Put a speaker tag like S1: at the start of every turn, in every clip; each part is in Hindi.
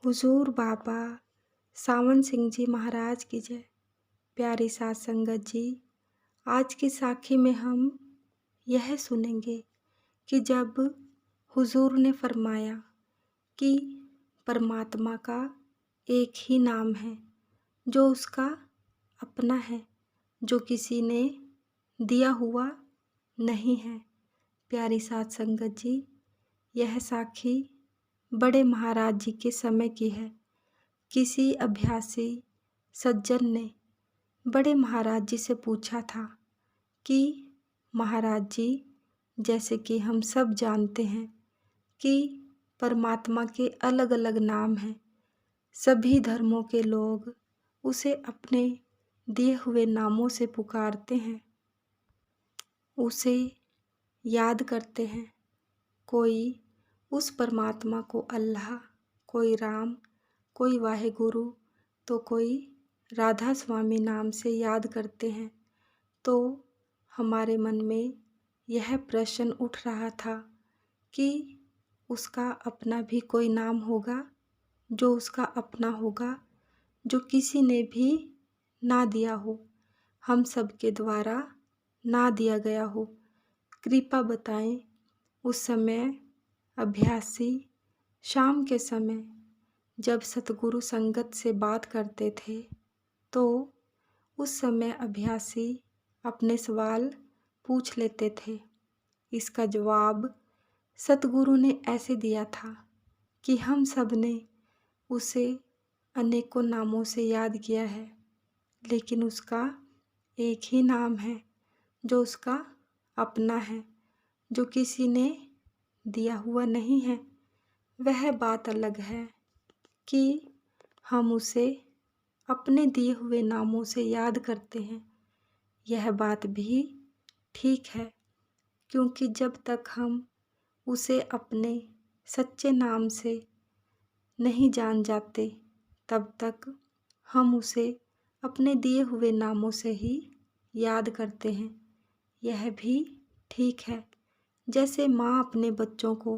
S1: हुजूर बाबा सावन सिंह जी महाराज की जय। प्यारी साध संगत जी, आज की साखी में हम यह सुनेंगे कि जब हुजूर ने फरमाया कि परमात्मा का एक ही नाम है जो उसका अपना है, जो किसी ने दिया हुआ नहीं है। प्यारी साध संगत जी, यह साखी बड़े महाराज जी के समय की है। किसी अभ्यासी सज्जन ने बड़े महाराज जी से पूछा था कि महाराज जी, जैसे कि हम सब जानते हैं कि परमात्मा के अलग अलग नाम हैं, सभी धर्मों के लोग उसे अपने दिए हुए नामों से पुकारते हैं, उसे याद करते हैं। कोई उस परमात्मा को अल्लाह, कोई राम, कोई वाहेगुरु, तो कोई राधा स्वामी नाम से याद करते हैं। तो हमारे मन में यह प्रश्न उठ रहा था कि उसका अपना भी कोई नाम होगा, जो उसका अपना होगा, जो किसी ने भी ना दिया हो, हम सब के द्वारा ना दिया गया हो। कृपा बताएं। उस समय अभ्यासी शाम के समय जब सतगुरु संगत से बात करते थे, तो उस समय अभ्यासी अपने सवाल पूछ लेते थे। इसका जवाब सतगुरु ने ऐसे दिया था कि हम सब ने उसे अनेकों नामों से याद किया है, लेकिन उसका एक ही नाम है जो उसका अपना है, जो किसी ने दिया हुआ नहीं है। वह बात अलग है कि हम उसे अपने दिए हुए नामों से याद करते हैं। यह बात भी ठीक है, क्योंकि जब तक हम उसे अपने सच्चे नाम से नहीं जान जाते, तब तक हम उसे अपने दिए हुए नामों से ही याद करते हैं। यह भी ठीक है। जैसे माँ अपने बच्चों को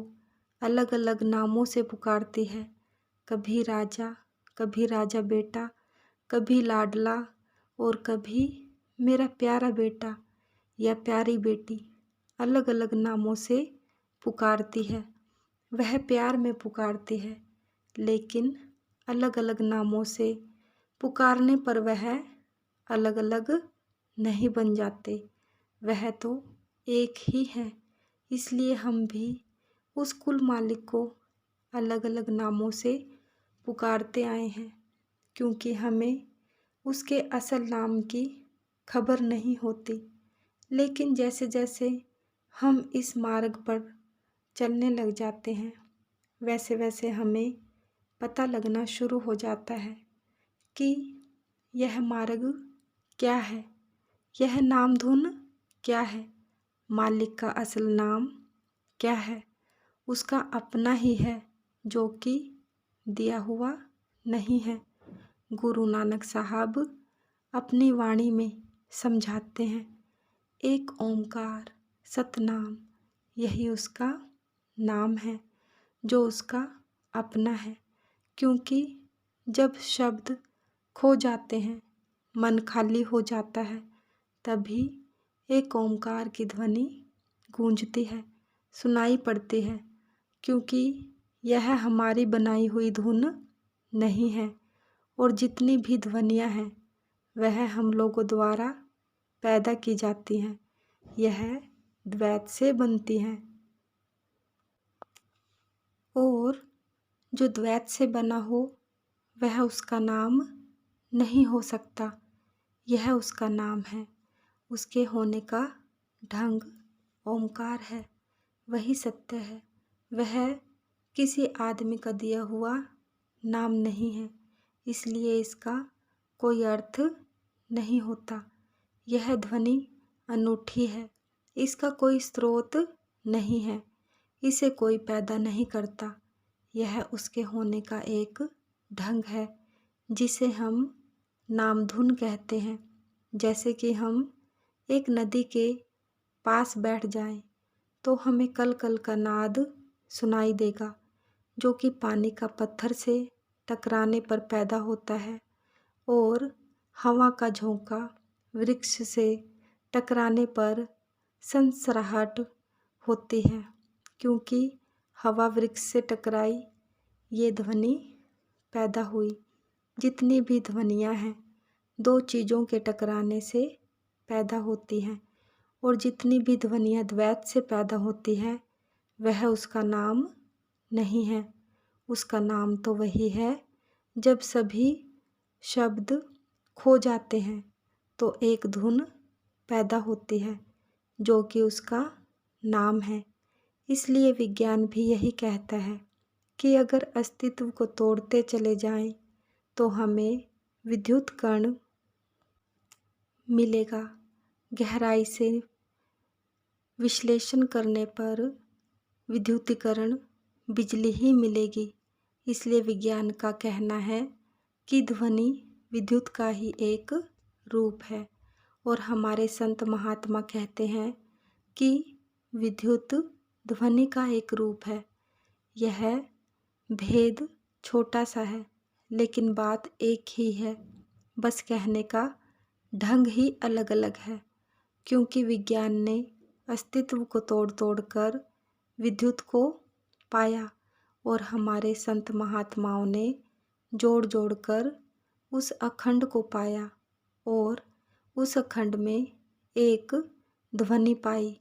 S1: अलग अलग नामों से पुकारती है, कभी राजा बेटा, कभी लाडला, और कभी मेरा प्यारा बेटा या प्यारी बेटी, अलग अलग नामों से पुकारती है। वह प्यार में पुकारती है, लेकिन अलग अलग नामों से पुकारने पर वह अलग अलग नहीं बन जाते। वह तो एक ही है। इसलिए हम भी उस कुल मालिक को अलग अलग नामों से पुकारते आए हैं, क्योंकि हमें उसके असल नाम की खबर नहीं होती। लेकिन जैसे जैसे हम इस मार्ग पर चलने लग जाते हैं, वैसे वैसे हमें पता लगना शुरू हो जाता है कि यह मार्ग क्या है, यह नाम धुन क्या है, मालिक का असल नाम क्या है। उसका अपना ही है, जो कि दिया हुआ नहीं है। गुरु नानक साहब अपनी वाणी में समझाते हैं, एक ओंकार सतनाम, यही उसका नाम है, जो उसका अपना है। क्योंकि जब शब्द खो जाते हैं, मन खाली हो जाता है, तभी एक ओंकार की ध्वनि गूंजती है, सुनाई पड़ती है। क्योंकि यह हमारी बनाई हुई धुन नहीं है, और जितनी भी ध्वनियाँ हैं वह हम लोगों द्वारा पैदा की जाती हैं। यह द्वैत से बनती हैं, और जो द्वैत से बना हो वह उसका नाम नहीं हो सकता। यह उसका नाम है। उसके होने का ढंग ओंकार है, वही सत्य है। वह किसी आदमी का दिया हुआ नाम नहीं है, इसलिए इसका कोई अर्थ नहीं होता। यह ध्वनि अनूठी है, इसका कोई स्रोत नहीं है, इसे कोई पैदा नहीं करता। यह उसके होने का एक ढंग है, जिसे हम नाम धुन कहते हैं। जैसे कि हम एक नदी के पास बैठ जाएं, तो हमें कल कल का नाद सुनाई देगा, जो कि पानी का पत्थर से टकराने पर पैदा होता है और हवा का झोंका वृक्ष से टकराने पर सनसराहट होती है। क्योंकि हवा वृक्ष से टकराई, ये ध्वनि पैदा हुई। जितनी भी ध्वनियाँ हैं दो चीज़ों के टकराने से पैदा होती हैं, और जितनी भी ध्वनियाँ द्वैत से पैदा होती है वह उसका नाम नहीं है। उसका नाम तो वही है जब सभी शब्द खो जाते हैं तो एक धुन पैदा होती है जो कि उसका नाम है। इसलिए विज्ञान भी यही कहता है कि अगर अस्तित्व को तोड़ते चले जाएं तो हमें विद्युत कण मिलेगा। गहराई से विश्लेषण करने पर विद्युतीकरण बिजली ही मिलेगी। इसलिए विज्ञान का कहना है कि ध्वनि विद्युत का ही एक रूप है। और हमारे संत महात्मा कहते हैं कि विद्युत ध्वनि का एक रूप है। यह भेद छोटा सा है लेकिन बात एक ही है, बस कहने का ढंग ही अलग अलग है। क्योंकि विज्ञान ने अस्तित्व को तोड़ तोड़ कर विद्युत को पाया और हमारे संत महात्माओं ने जोड़ जोड़ कर उस अखंड को पाया और उस अखंड में एक ध्वनि पाई।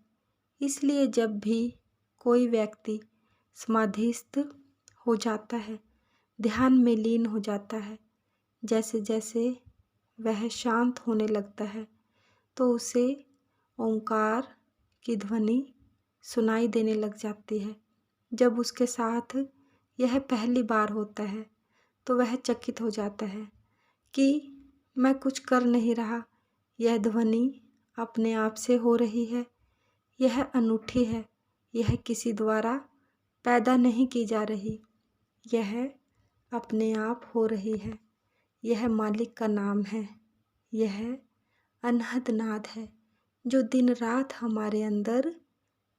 S1: इसलिए जब भी कोई व्यक्ति समाधिस्थ हो जाता है, ध्यान में लीन हो जाता है, जैसे जैसे वह शांत होने लगता है तो उसे ओंकार की ध्वनि सुनाई देने लग जाती है। जब उसके साथ यह पहली बार होता है तो वह चकित हो जाता है कि मैं कुछ कर नहीं रहा, यह ध्वनि अपने आप से हो रही है, यह अनूठी है, यह किसी द्वारा पैदा नहीं की जा रही, यह अपने आप हो रही है। यह मालिक का नाम है। यह अनहद नाद है जो दिन रात हमारे अंदर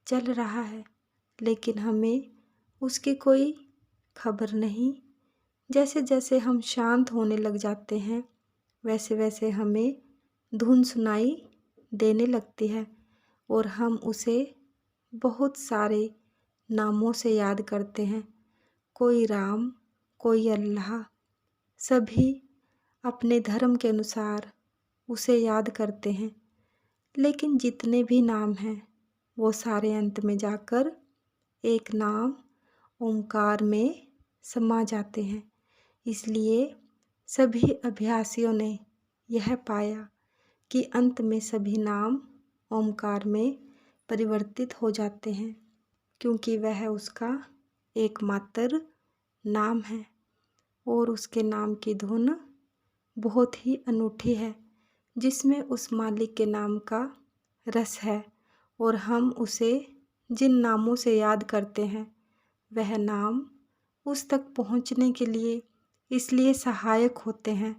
S1: चल रहा है, लेकिन हमें उसकी कोई खबर नहीं। जैसे जैसे हम शांत होने लग जाते हैं वैसे वैसे हमें धुन सुनाई देने लगती है और हम उसे बहुत सारे नामों से याद करते हैं। कोई राम, कोई अल्लाह, सभी अपने धर्म के अनुसार उसे याद करते हैं। लेकिन जितने भी नाम हैं वो सारे अंत में जाकर एक नाम ओंकार में समा जाते हैं। इसलिए सभी अभ्यासियों ने यह पाया कि अंत में सभी नाम ओंकार में परिवर्तित हो जाते हैं, क्योंकि वह उसका एकमात्र नाम है और उसके नाम की धुन बहुत ही अनूठी है, जिसमें उस मालिक के नाम का रस है। और हम उसे जिन नामों से याद करते हैं वह नाम उस तक पहुंचने के लिए इसलिए सहायक होते हैं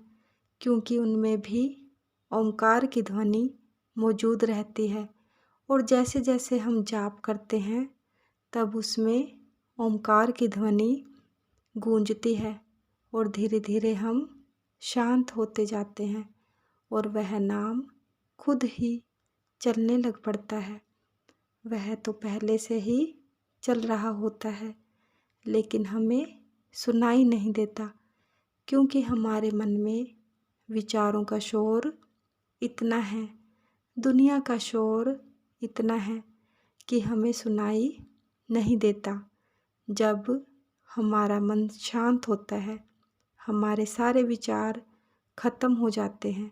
S1: क्योंकि उनमें भी ओंकार की ध्वनि मौजूद रहती है। और जैसे जैसे हम जाप करते हैं तब उसमें ओंकार की ध्वनि गूंजती है और धीरे धीरे हम शांत होते जाते हैं और वह नाम खुद ही चलने लग पड़ता है। वह तो पहले से ही चल रहा होता है लेकिन हमें सुनाई नहीं देता, क्योंकि हमारे मन में विचारों का शोर इतना है, दुनिया का शोर इतना है कि हमें सुनाई नहीं देता। जब हमारा मन शांत होता है, हमारे सारे विचार खत्म हो जाते हैं,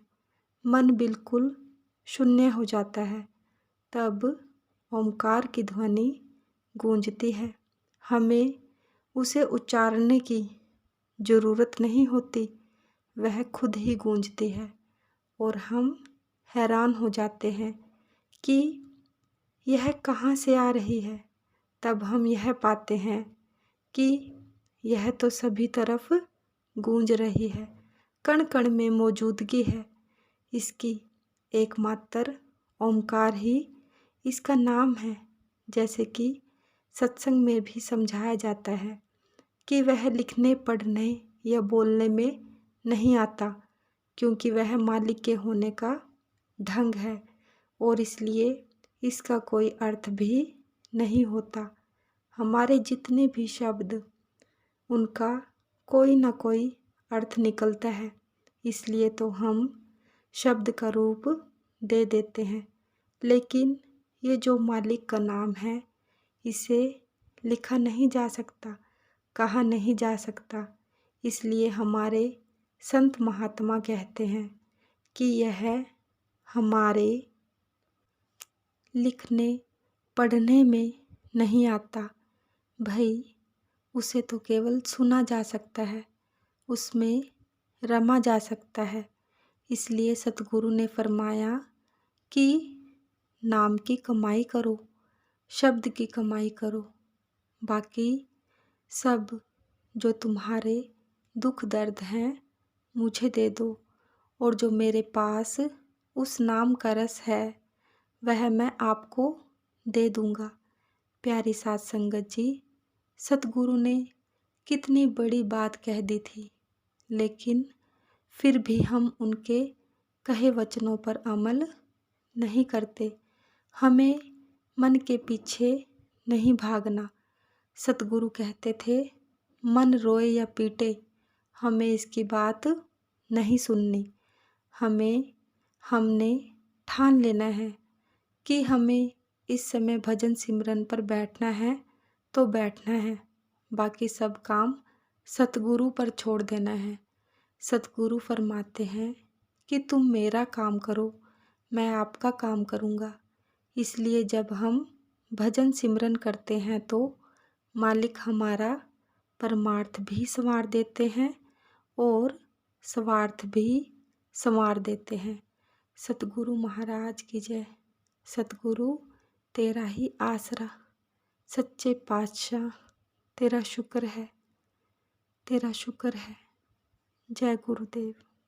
S1: मन बिल्कुल शून्य हो जाता है, तब ओंकार की ध्वनि गूंजती है। हमें उसे उच्चारने की ज़रूरत नहीं होती, वह खुद ही गूंजती है और हम हैरान हो जाते हैं कि यह कहाँ से आ रही है। तब हम यह पाते हैं कि यह तो सभी तरफ गूंज रही है, कण कण में मौजूदगी है इसकी। एकमात्र ओंकार ही इसका नाम है। जैसे कि सत्संग में भी समझाया जाता है कि वह लिखने, पढ़ने यह बोलने में नहीं आता, क्योंकि वह मालिक के होने का ढंग है और इसलिए इसका कोई अर्थ भी नहीं होता। हमारे जितने भी शब्द, उनका कोई ना कोई अर्थ निकलता है, इसलिए तो हम शब्द का रूप दे देते हैं। लेकिन ये जो मालिक का नाम है, इसे लिखा नहीं जा सकता, कहा नहीं जा सकता। इसलिए हमारे संत महात्मा कहते हैं कि यह हमारे लिखने पढ़ने में नहीं आता। भाई, उसे तो केवल सुना जा सकता है, उसमें रमा जा सकता है। इसलिए सतगुरु ने फरमाया कि नाम की कमाई करो, शब्द की कमाई करो। बाकी सब जो तुम्हारे दुख दर्द हैं मुझे दे दो, और जो मेरे पास उस नाम का रस है वह मैं आपको दे दूँगा। प्यारी साध संगत जी, सतगुरु ने कितनी बड़ी बात कह दी थी, लेकिन फिर भी हम उनके कहे वचनों पर अमल नहीं करते। हमें मन के पीछे नहीं भागना। सतगुरु कहते थे, मन रोए या पीटे, हमें इसकी बात नहीं सुननी। हमने ठान लेना है कि हमें इस समय भजन सिमरन पर बैठना है तो बैठना है, बाकी सब काम सतगुरु पर छोड़ देना है। सतगुरु फरमाते हैं कि तुम मेरा काम करो, मैं आपका काम करूँगा। इसलिए जब हम भजन सिमरन करते हैं तो मालिक हमारा परमार्थ भी संवार देते हैं और स्वार्थ भी संवार देते हैं। सतगुरु महाराज की जय। सतगुरु तेरा ही आसरा, सच्चे पातशाह तेरा शुक्र है, तेरा शुक्र है। जय गुरुदेव।